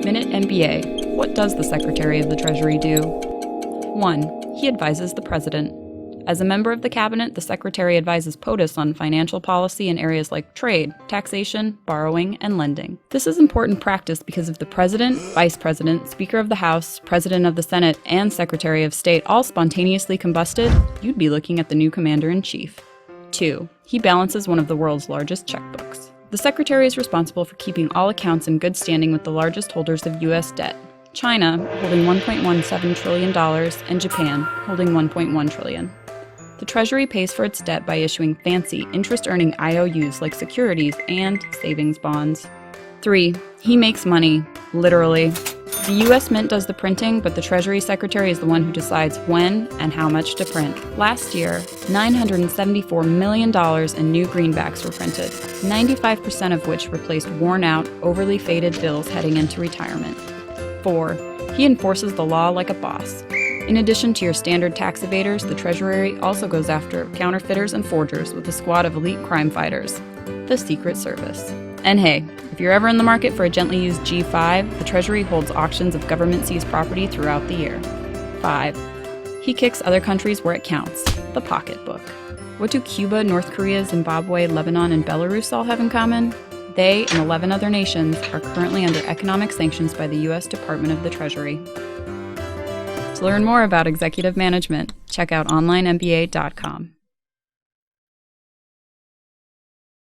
Minute MBA. What does the Secretary of the Treasury do? 1. He advises the President. As a member of the Cabinet, the Secretary advises POTUS on financial policy in areas like trade, taxation, borrowing, and lending. This is important practice because if the President, Vice President, Speaker of the House, President of the Senate, and Secretary of State all spontaneously combusted, you'd be looking at the new Commander-in-Chief. 2. He balances one of the world's largest checkbooks. The Secretary is responsible for keeping all accounts in good standing with the largest holders of U.S. debt: China, holding $1.17 trillion, and Japan, holding $1.1 trillion. The Treasury pays for its debt by issuing fancy, interest-earning IOUs like securities and savings bonds. 3. He makes money, literally. The U.S. Mint does the printing, but the Treasury Secretary is the one who decides when and how much to print. Last year, $974 million in new greenbacks were printed, 95% of which replaced worn-out, overly faded bills heading into retirement. 4. He enforces the law like a boss. In addition to your standard tax evaders, the Treasury also goes after counterfeiters and forgers with a squad of elite crime fighters, the Secret Service. And hey, if you're ever in the market for a gently used G5, the Treasury holds auctions of government-seized property throughout the year. 5. He kicks other countries where it counts, the pocketbook. What do Cuba, North Korea, Zimbabwe, Lebanon, and Belarus all have in common? They and 11 other nations are currently under economic sanctions by the U.S. Department of the Treasury. To learn more about executive management, check out onlinemba.com.